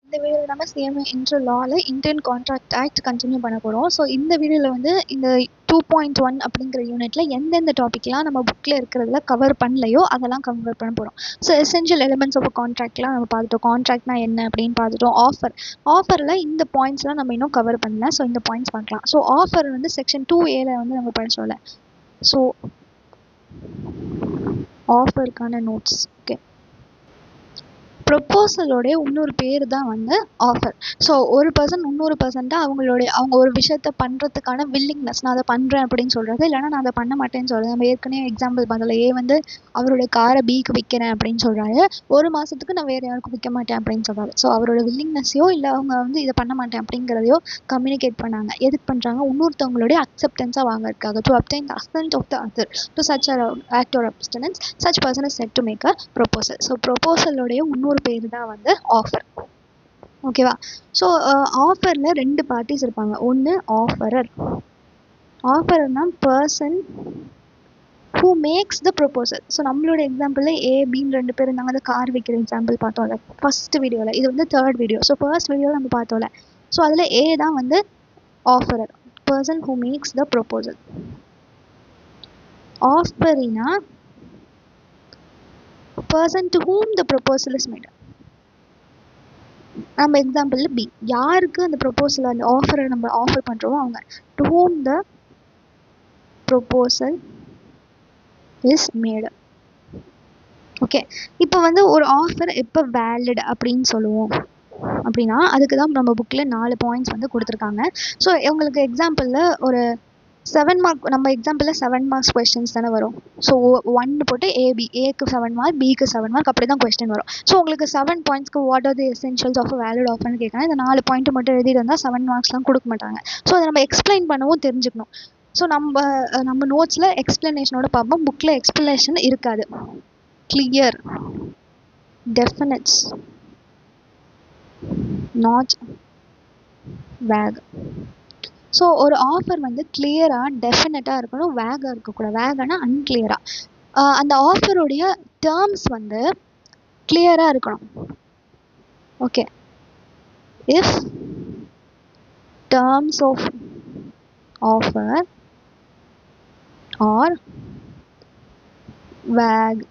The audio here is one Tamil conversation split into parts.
இந்த வீடியோவில் நம்ம சிஎம்ஏ இன்ட்ரோ லாவில் இந்தியன் கான்ட்ராக்ட் ஆக்ட் கண்டினியூ பண்ண போகிறோம். ஸோ இந்த வீடியோவில் வந்து இந்த 2.1 அப்படிங்கிற யூனிட்டில் எந்தெந்த டாப்பிக்லாம் நம்ம புக்கில் இருக்கிறதுல கவர் பண்ணலையோ அதெல்லாம் கவர் பண்ண போகிறோம். ஸோ எசென்ஷியல் எலிமெண்ட்ஸ் ஆஃப் கான்ட்ராக்ட்லாம் நம்ம பார்த்துட்டோம். கான்ட்ராக்ட்னா என்ன அப்படின்னு பார்த்துட்டோம். ஆஃபரில் இந்த பாயிண்ட்ஸ்லாம் நம்ம இன்னும் கவர் பண்ணல. ஸோ இந்த பாயிண்ட்ஸ் பார்க்கலாம். ஸோ ஆஃபர் வந்து செக்ஷன் 2A வந்து நம்ம படிச்சோம்ல. ஸோ ஆஃபருக்கான நோட்ஸ். ஓகே, ப்ரொப்போசலோடைய இன்னொரு பேர் தான் வந்து ஆஃபர். ஸோ ஒரு பர்சன் இன்னொரு பர்சன்ட்டு அவங்க ஒரு விஷயத்த பண்ணுறதுக்கான வில்லிங்னஸ், நான் அதை பண்ணுறேன் அப்படின்னு சொல்கிறது, இல்லைனா நான் அதை பண்ண மாட்டேன்னு சொல்கிறது. நம்ம ஏற்கனவே எக்ஸாம்பிள் பார்த்தோம்ல, ஏ வந்து அவருடைய காரை பிக்கு விற்கிறேன் அப்படின்னு சொல்கிறாரு. ஒரு மாதத்துக்கு நான் வேறு யாருக்கும் விற்க மாட்டேன் அப்படின்னு சொல்கிறாரு. ஸோ அவரோட வில்லிங்னஸையோ இல்லை அவங்க வந்து இதை பண்ண மாட்டேன் அப்படிங்கிறதையோ கம்யூனிகேட் பண்ணாங்க. எதுக்கு பண்ணுறாங்க? இன்னொருத்தவங்களுடைய அக்செப்டன்ஸாக வாங்கறதுக்காக. To obtain the assent of the other to such act or abstinence such person is said to make a proposal. So ப்ரொப்போசலோடைய இன்னொரு பேர் தான் வந்து ஆஃபர். ஓகேவா? ஸோ ஆஃபரில் ரெண்டு பார்ட்டிஸ் இருப்பாங்க. ஒன்று ஆஃபரர். ஆஃபரர்னா person who makes the proposal. So நம்மளோட எக்ஸாம்பிளில் ஏபின்னு ரெண்டு பேர் இருந்தாங்க. அந்த கார் விற்கிற எக்ஸாம்பிள் பார்த்தோம்ல ஃபர்ஸ்ட் வீடியோவில். இது வந்து தேர்ட் வீடியோ. ஸோ ஃபர்ஸ்ட் வீடியோவில் நம்ம பார்த்தோம்ல. ஸோ அதில் ஏ தான் வந்து offeror, person who makes the proposal. ஆஃபரினா person to whom the proposal is made. நம்ம எக்ஸாம்பிளில் பி, யாருக்கு அந்த ப்ரொப்போசல் அந்த ஆஃபரை நம்ம ஆஃபர் பண்ணுறோமோ அவங்க. To whom the proposal is made. Okay, இப்போ வந்து ஒரு ஆஃபர் எப்போ வேலிட் அப்படின்னு சொல்லுவோம் அப்படின்னா அதுக்கு தான் நம்ம புக்கில் 4 பாயிண்ட்ஸ் வந்து கொடுத்துருக்காங்க. ஸோ உங்களுக்கு எக்ஸாம்பிளில் ஒரு 7 மார்க், நம்ம எக்ஸாம்பிளில் 7 மார்க்ஸ் கொஸ்டின்ஸ் தானே வரும். ஸோ 1 போட்டு ஏக்கு 7 மார்க், பிக்கு 7 மார்க், அப்படி தான் கொஸ்டின் வரும். ஸோ உங்களுக்கு 7 பாயிண்ட்ஸ்க்கு what are the essentials of valid ஆஃபர்னு கேட்குறாங்க. இந்த 4 பாயிண்ட் மட்டும் எழுதிட்டு வந்தால் 7 மார்க்ஸ்லாம் கொடுக்க மாட்டாங்க. ஸோ அதை நம்ம எக்ஸ்பிளைன் பண்ணவும் தெரிஞ்சுக்கணும். ஸோ நம்ம நோட்ஸில் எக்ஸ்பிளனேஷனோட பார்ப்போம். புக்கில் எக்ஸ்பிளனேஷன் இருக்காது. Clear, definites, not vague. So ஒரு ஆஃபர் வந்து கிளியராக டெஃபினட்டாக இருக்கணும், வேகாக இருக்கக்கூடாது. வேகானா அன்கிளியராக. அந்த ஆஃபருடைய டேர்ம்ஸ் வந்து கிளியராக இருக்கணும். Okay, if terms of offer are vague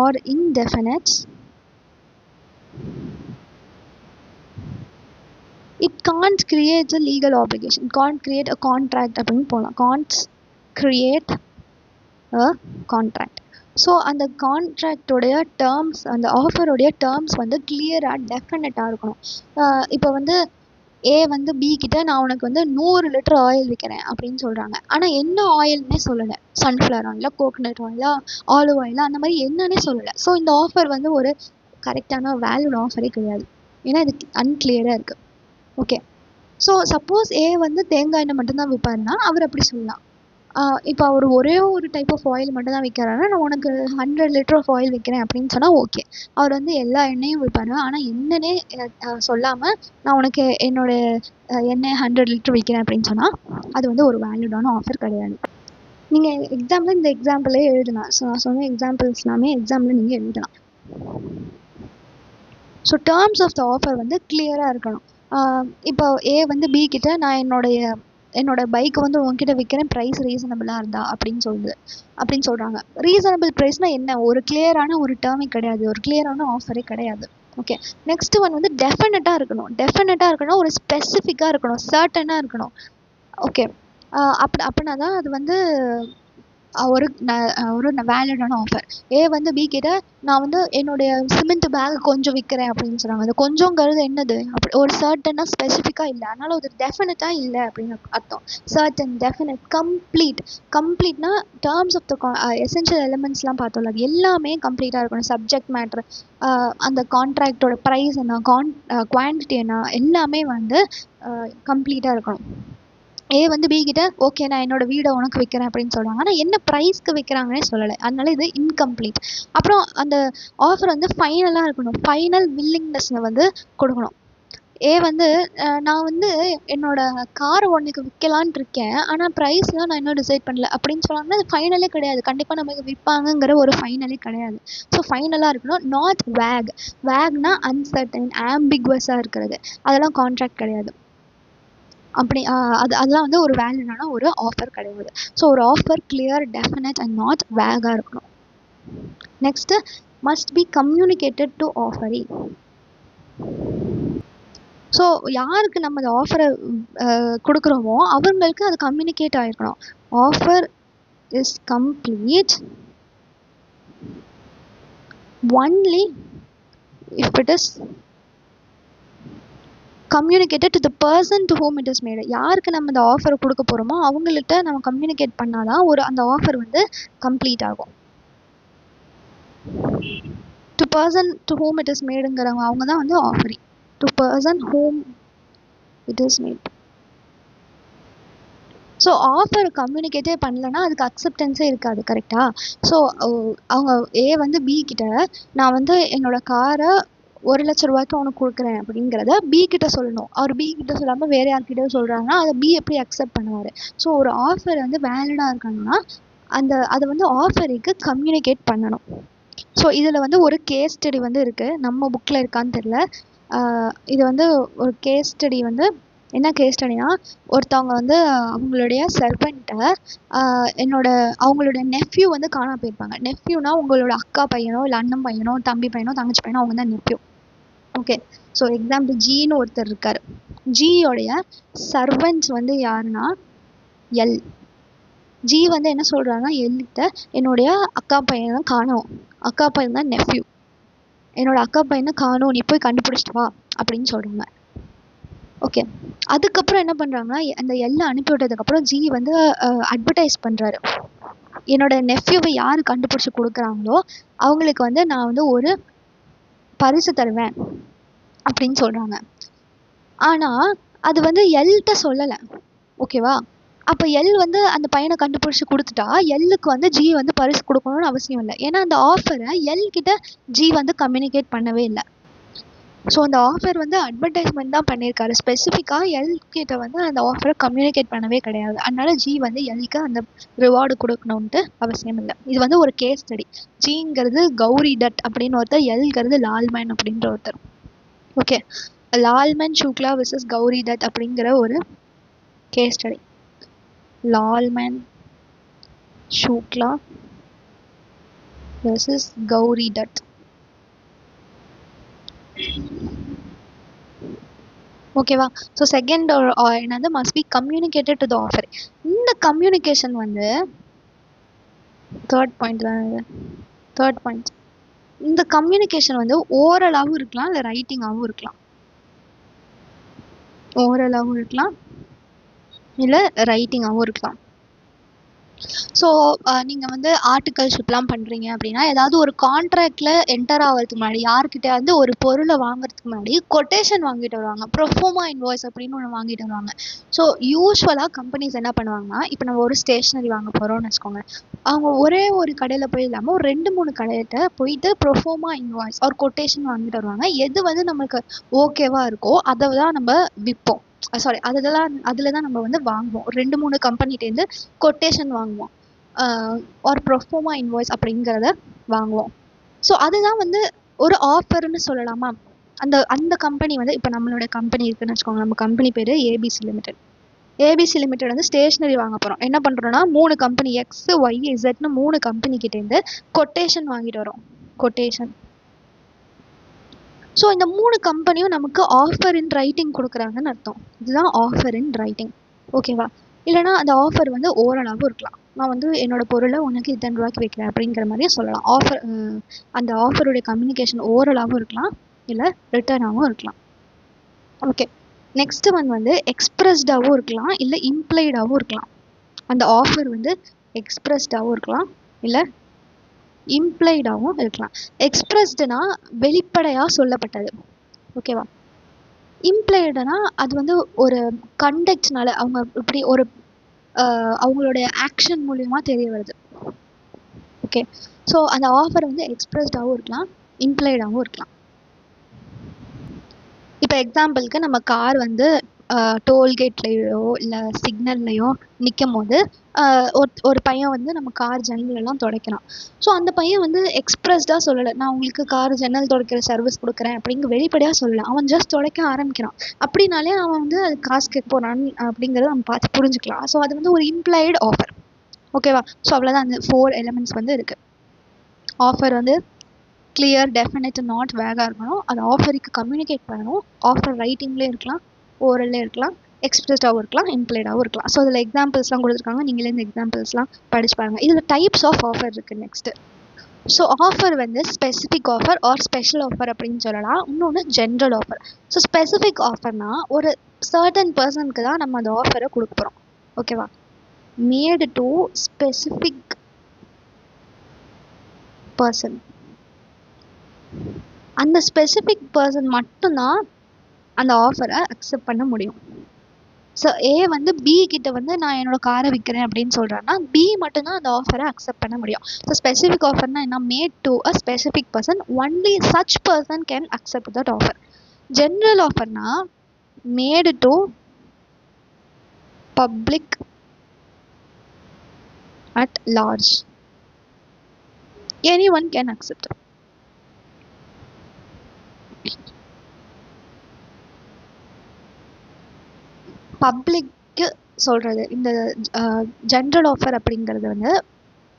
are indefinite, it can't create a legal obligation. It can't create a contract அப்படின்னு போகலாம். can't create a contract. So அந்த கான்ட்ராக்டோடைய டேர்ம்ஸ், அந்த ஆஃபருடைய டேர்ம்ஸ் வந்து கிளியராக டெஃபினட்டாக இருக்கணும். இப்போ வந்து ஏ வந்து பி கிட்ட நான் உனக்கு வந்து 100 லிட்டர் ஆயில் விற்கிறேன் அப்படின்னு சொல்கிறாங்க. ஆனால் என்ன ஆயில்னே சொல்லலை. சன்ஃப்ளவர் ஆயிலா, கோகனட் ஆயிலா, ஆலிவ் ஆயிலா, அந்த மாதிரி என்னன்னே சொல்லலை. ஸோ இந்த ஆஃபர் வந்து ஒரு கரெக்டான வேல்யூட் ஆஃபரே கிடையாது. ஏன்னா இது அன்கிளியராக இருக்குது. ஓகே, ஸோ சப்போஸ் ஏ வந்து தேங்காய் எண்ணெய் மட்டும்தான் விற்பாருன்னா அவர் அப்படி சொல்லலாம். இப்போ அவர் ஒரே ஒரு டைப் ஆஃப் ஆயில் மட்டும் தான் விற்கிறாருன்னா நான் உனக்கு 100 லிட்டர் ஆஃப் ஆயில் விற்கிறேன் அப்படின்னு சொன்னால் ஓகே. அவர் வந்து எல்லா எண்ணெயும் விற்பாரு. ஆனால் என்னன்னே சொல்லாமல் நான் உனக்கு என்னோட எண்ணெய் 100 லிட்டர் விற்கிறேன் அப்படின்னு சொன்னால் அது வந்து ஒரு வேலிடான ஆஃபர் கிடையாது. நீங்கள் எக்ஸாம்பிள் இந்த எக்ஸாம்பிளே எழுதலாம். ஸோ நான் சொன்ன எக்ஸாம்பிள்ஸ் எல்லாமே எக்ஸாம்பிள் நீங்கள் எழுதலாம். So terms of the offer வந்து கிளியராக இருக்கணும். இப்போ ஏ வந்து பி கிட்ட நான் என்னோட பைக்கை வந்து உங்ககிட்ட விற்கிறேன், ப்ரைஸ் ரீசனபிளாக இருந்தா அப்படின்னு சொல்கிறாங்க. ரீசனபிள் ப்ரைஸ்னால் என்ன? ஒரு கிளியரான ஒரு டேர்மே கிடையாது, ஒரு கிளியரான ஆஃபரே கிடையாது. ஓகே, நெக்ஸ்ட் ஒன் வந்து டெஃபினட்டாக இருக்கணும். டெஃபினட்டாக இருக்கணும், ஒரு ஸ்பெசிஃபிக்காக இருக்கணும், சர்டனாக இருக்கணும். ஓகே, அப்படின்னா தான் அது வந்து ஒரு வேலிடான ஆஃபர். ஏ வந்து பி கிட்ட நான் வந்து என்னுடைய சிமெண்ட் பேக் கொஞ்சம் விற்கிறேன் அப்படின்னு சொல்கிறாங்க. அது கொஞ்சங்கிறது என்னது? அப்படி ஒரு சர்டனாக ஸ்பெசிஃபிக்காக இல்லை, அதனால் அது டெஃபினட்டாக இல்லை அப்படின்னு அர்த்தம். சர்டன், டெஃபினட், கம்ப்ளீட்னா டேர்ம்ஸ் ஆஃப் த எசென்ஷியல் எலிமெண்ட்ஸ்லாம் பார்த்தோம்ல, அது எல்லாமே கம்ப்ளீட்டாக இருக்கணும். சப்ஜெக்ட் மேட்ரு, அந்த கான்ட்ராக்டோட ப்ரைஸ் என்ன, குவான்டிட்டி என்ன, எல்லாமே வந்து கம்ப்ளீட்டாக இருக்கணும். ஏ வந்து பி கிட்ட ஓகே நான் என்னோட வீடை உனக்கு விற்கிறேன் அப்படின்னு சொல்கிறாங்க. ஆனால் என்ன ப்ரைஸ்க்கு விற்கிறாங்கன்னே சொல்லலை, அதனால இது இன்கம்ப்ளீட். அப்புறம் அந்த ஆஃபர் வந்து ஃபைனலாக இருக்கணும். ஃபைனல் வில்லிங்னஸ் வந்து கொடுக்கணும். வந்து நான் வந்து என்னோட கார் உனக்கு விற்கலான் இருக்கேன், ஆனால் ப்ரைஸ்லாம் நான் இன்னும் டிசைட் பண்ணல அப்படின்னு சொன்னாங்கன்னா அது ஃபைனலே கிடையாது. கண்டிப்பாக நமக்கு விற்பாங்கங்கிற ஒரு ஃபைனலே கிடையாது. ஸோ ஃபைனலாக இருக்கணும். Not vague. வேக்னா அன்சர்டன், ஆம்பிகுவஸாக இருக்கிறது. அதெல்லாம் கான்ட்ராக்ட் கிடையாது. அப்படி அதெல்லாம் வந்து ஒரு வேலிடான ஒரு ஆஃபர் கிடையாது. ஸோ ஒரு offer clear, definite and not வேகாக இருக்கணும். Next must be communicated to offeree. So யாருக்கு நம்ம அந்த ஆஃபரை கொடுக்குறோமோ அவங்களுக்கு அது கம்யூனிகேட் ஆகிருக்கணும். Offer is complete only if it is communicated to the person to whom it is made. யாருக்கு நம்ம இந்த ஆஃபரை கொடுக்க போகிறோமோ அவங்கள்ட்ட நம்ம கம்யூனிகேட் பண்ணாதான் அந்த ஆஃபர் வந்து கம்ப்ளீட் ஆகும். To person to whom it is மேடுங்கிறவங்க அவங்க தான் வந்து offeree. To person whom it is made. So offer கம்யூனிகேட்டே பண்ணலன்னா அதுக்கு அக்செப்டன்ஸே இருக்காது. கரெக்டாக? ஸோ அவங்க வந்து பி கிட்ட நான் வந்து என்னோட காரை 1,00,000 ரூபாய்க்கு உனக்கு கொடுக்குறேன் அப்படிங்கிறத பி கிட்ட சொல்லணும். அவர் பி கிட்ட சொல்லாமல் வேறு யார்கிட்ட சொல்கிறாங்கன்னா அதை பி எப்படி அக்செப்ட் பண்ணுவார்? ஸோ ஒரு ஆஃபர் வந்து வேலிடாக இருக்கணும்னா அதை வந்து ஆஃபருக்கு கம்யூனிகேட் பண்ணணும். ஸோ இதில் வந்து ஒரு கேஸ் ஸ்டடி வந்து இருக்குது. நம்ம புக்கில் இருக்கான்னு தெரியல. இது வந்து ஒரு கேஸ் ஸ்டடி வந்து என்ன கேஸ் ஸ்டடினா, ஒருத்தவங்க வந்து அவங்களுடைய சர்வெண்ட்டை அவங்களோட நெஃப்யூ வந்து காணாம போயிருப்பாங்க. நெஃப்யூனா உங்களோட அக்கா பையனோ இல்லை அண்ணன் பையனோ தம்பி பையனோ தங்கச்சி பையனோ அவங்க தான் நெஃப்யூ. ஓகே. ஸோ எக்ஸாம்பிள் ஜின்னு ஒருத்தர் இருக்கார். ஜியோடைய சர்வெண்ட்ஸ் வந்து யாருன்னா எல். ஜி வந்து என்ன சொல்கிறாங்கன்னா எல்கிட்ட என்னுடைய அக்கா பையனை காணோம், அக்கா பையன் தான் நெஃப்யூ, என்னோட அக்கா பையனை காணோம், நீ போய் கண்டுபிடிச்சிட்டு வா அப்படின்னு சொல்கிறாங்க. ஓகே. அதுக்கப்புறம் என்ன பண்ணுறாங்கன்னா அந்த எல்லாம் அனுப்பி விட்டதுக்கப்புறம் ஜி வந்து அட்வர்டைஸ் பண்ணுறாரு. என்னோட நெஃப்யூவை யார் கண்டுபிடிச்சி கொடுக்குறாங்களோ அவங்களுக்கு வந்து நான் வந்து ஒரு பரிசு தருவேன் அப்படின்னு சொல்கிறாங்க. ஆனால் அது வந்து எல்கிட்ட சொல்லலை. ஓகேவா? அப்போ எல் வந்து அந்த பையனை கண்டுபிடிச்சி கொடுத்துட்டா எல்லுக்கு வந்து ஜி வந்து பரிசு கொடுக்கணும்னு அவசியம் இல்லை. ஏன்னா அந்த ஆஃபரை எல்கிட்ட ஜி வந்து கம்யூனிகேட் பண்ணவே இல்லை. ஸோ அந்த ஆஃபர் வந்து அட்வர்டைஸ்மெண்ட் தான் பண்ணியிருக்காரு. ஸ்பெசிஃபிக்காக எல்கிட்ட வந்து அந்த ஆஃபரை கம்யூனிகேட் பண்ணவே கிடையாது. அதனால ஜி வந்து எல்க்கு அந்த ரிவார்டு கொடுக்கணுன்ட்டு அவசியம் இல்லை. இது வந்து ஒரு கேஸ் ஸ்டடி. ஜிங்கிறது கௌரி தட் அப்படின்னு ஒருத்தர், எல்ங்கிறது லால்மேன் அப்படின்ற ஒருத்தர். ஓகே. லால்மேன் சுக்லா விசஸ் கௌரி தட் அப்படிங்கிற ஒரு case study. Lalman Shukla versus Gauri Dutt. ஓகேவா? ஸோ செகண்ட் என்னது must be communicated to the offer. இந்த கம்யூனிகேஷன் வந்து தேர்ட் பாயிண்ட். இந்த கம்யூனிகேஷன் வந்து ஓரலாகவும் இருக்கலாம் இல்லை ரைட்டிங்காகவும் இருக்கலாம். ஓரலாகவும் இருக்கலாம் இல்லை ரைட்டிங்காகவும் இருக்கலாம். ஸோ நீங்கள் வந்து ஆர்டிகல்ஷிப்லாம் பண்ணுறீங்க அப்படின்னா ஏதாவது ஒரு கான்ட்ராக்டில் என்டர் ஆகிறதுக்கு முன்னாடி யார்கிட்ட வந்து ஒரு பொருளை வாங்குறதுக்கு முன்னாடி கொட்டேஷன் வாங்கிட்டு வருவாங்க. ப்ரொஃபோமா இன்வாய்ஸ் அப்படின்னு ஒன்று வாங்கிட்டு வருவாங்க. ஸோ யூஸ்வலாக கம்பெனிஸ் என்ன பண்ணுவாங்கன்னா, இப்போ நம்ம ஒரு ஸ்டேஷ்னரி வாங்க போகிறோம்னு வச்சுக்கோங்க, அவங்க ஒரே ஒரு கடையில் போய் இல்லாமல் ஒரு 2-3 கடையிட்ட போயிட்டு ப்ரொஃபோமா இன்வாய்ஸ் ஒரு கொட்டேஷன் வாங்கிட்டு வருவாங்க. எது வந்து நமக்கு ஓகேவாக இருக்கோ அதை தான் நம்ம விற்போம். அதில் தான் நம்ம வந்து வாங்குவோம். 2-3 கம்பெனிட்டேருந்து கொட்டேஷன் வாங்குவோம். ஒரு ப்ரொஃபோமா இன்வாய்ஸ் அப்படிங்கிறத வாங்குவோம். ஸோ அதுதான் வந்து ஒரு ஆஃபர்னு சொல்லலாமா? அந்த கம்பெனி வந்து இப்போ நம்மளோட கம்பெனி இருக்குதுன்னு வச்சுக்கோங்க. நம்ம கம்பெனி பேர் ஏபிசி லிமிடெட். ஏபிசி லிமிடெட் வந்து ஸ்டேஷ்னரி வாங்க போகிறோம். என்ன பண்ணுறோன்னா 3 கம்பெனி எக்ஸ் ஒய் இசட்னு 3 கம்பெனிக்கிட்டேருந்து கொட்டேஷன் வாங்கிட்டு வரோம். கொட்டேஷன். ஸோ இந்த 3 கம்பெனியும் நமக்கு ஆஃபர் இன் ரைட்டிங் கொடுக்குறாங்கன்னு அர்த்தம். இதுதான் ஆஃபர் இன் ரைட்டிங். ஓகேவா? இல்லைனா அந்த ஆஃபர் வந்து ஓரலாகவும் இருக்கலாம். நான் வந்து என்னோடய பொருளை உனக்கு இத்தனை ரூபாய்க்கு வைக்கிறேன் அப்படிங்கிற மாதிரியே சொல்லலாம். ஆஃபர் அந்த ஆஃபருடைய கம்யூனிகேஷன் ஓரலாகவும் இருக்கலாம் இல்லை ரிட்டர்னாகவும் இருக்கலாம். ஓகே. நெக்ஸ்ட் ஒன் வந்து எக்ஸ்பிரஸ்டாகவும் இருக்கலாம் இல்லை இம்ப்ளைடாகவும் இருக்கலாம். அந்த ஆஃபர் வந்து எக்ஸ்பிரஸ்டாகவும் இருக்கலாம் இல்லை இம்ப்ளைடாகவும் இருக்கலாம். எக்ஸ்பிரஸ்டுனா வெளிப்படையாக சொல்லப்பட்டது. ஓகேவா? இம்ப்ளைடுனா அது வந்து ஒரு கண்டக்ட்னால அவங்க இப்படி ஒரு அவங்களுடைய ஆக்ஷன் மூலியமாக தெரிய வருது. ஓகே. ஸோ அந்த ஆஃபர் வந்து எக்ஸ்பிரஸ்டாகவும் இருக்கலாம் இம்ப்ளைடாகவும் இருக்கலாம். இப்போ எக்ஸாம்பிளுக்கு நம்ம கார் வந்து டோல்கேட்லேயோ இல்லை சிக்னல்லையோ நிற்கும் போது ஒரு பையன் வந்து நம்ம கார் ஜன்னலெல்லாம் துடைக்கிறான். ஸோ அந்த பையன் வந்து எக்ஸ்ப்ரெஸ்டாக சொல்லலை, நான் உங்களுக்கு கார் ஜன்னல் துடைக்கிற சர்வீஸ் கொடுக்குறேன் அப்படிங்க வெளிப்படையாக சொல்லலை. அவன் ஜஸ்ட் துடைக்க ஆரம்பிக்கிறான். அப்படின்னாலே அவன் வந்து அது காசு கேட்க போகிறான் அப்படிங்கிறத நம்ம பார்த்து புரிஞ்சுக்கலாம். ஸோ அது வந்து ஒரு இம்ப்ளாய்டு ஆஃபர். ஓகேவா? ஸோ அவ்வளோதான், அந்த 4 எலிமெண்ட்ஸ் வந்து இருக்குது. ஆஃபர் வந்து கிளியர், டெஃபினட், நாட் வேகாக இருக்கணும். அது ஆஃபருக்கு கம்யூனிகேட் பண்ணணும். ஆஃபர் ரைட்டிங்லேயே இருக்கலாம், ஓரல்லே இருக்கலாம், எக்ஸ்பிரஸ்டாகவும் இருக்கலாம், இம்ப்ளைடாகவும் இருக்கலாம். ஸோ அதில் எக்ஸாம்பிள்ஸ்லாம் கொடுத்துருக்காங்க, நீங்களே இந்த எக்ஸாம்பிள்ஸ்லாம் படிச்சு பாருங்கள். இதில் டைப்ஸ் ஆஃப் ஆஃபர் இருக்குது நெக்ஸ்ட்டு. ஸோ ஆஃபர் வந்து specific offer are special offer அப்படின்னு சொல்லலாம். இன்னொன்று ஜென்ரல் ஆஃபர். ஸோ ஸ்பெசிஃபிக் ஆஃபர்னால் ஒரு சர்டன் பர்சனுக்கு தான் நம்ம அந்த ஆஃபரை கொடுக்க போகிறோம். ஓகேவா? மேடு டு ஸ்பெசிஃபிக் பர்சன். அந்த ஸ்பெசிஃபிக் பர்சன் மட்டும்தான் அந்த ஆஃபரை அக்செப்ட் பண்ண முடியும். ஸோ ஏ வந்து பி கிட்ட வந்து நான் என்னோட காரை விற்கிறேன் அப்படின்னு சொல்கிறான்னா பி மட்டும்தான் அந்த ஆஃபரை அக்செப்ட் பண்ண முடியும். ஸோ ஸ்பெசிஃபிக் ஆஃபர்னா என்ன? Made to a specific person, only such person can accept that offer. General ஆஃபர்னா made to public at large, any one can accept. பப்ளிக்கு சொல்கிறது இந்த ஜென்ரல் ஆஃபர் அப்படிங்கிறது வந்து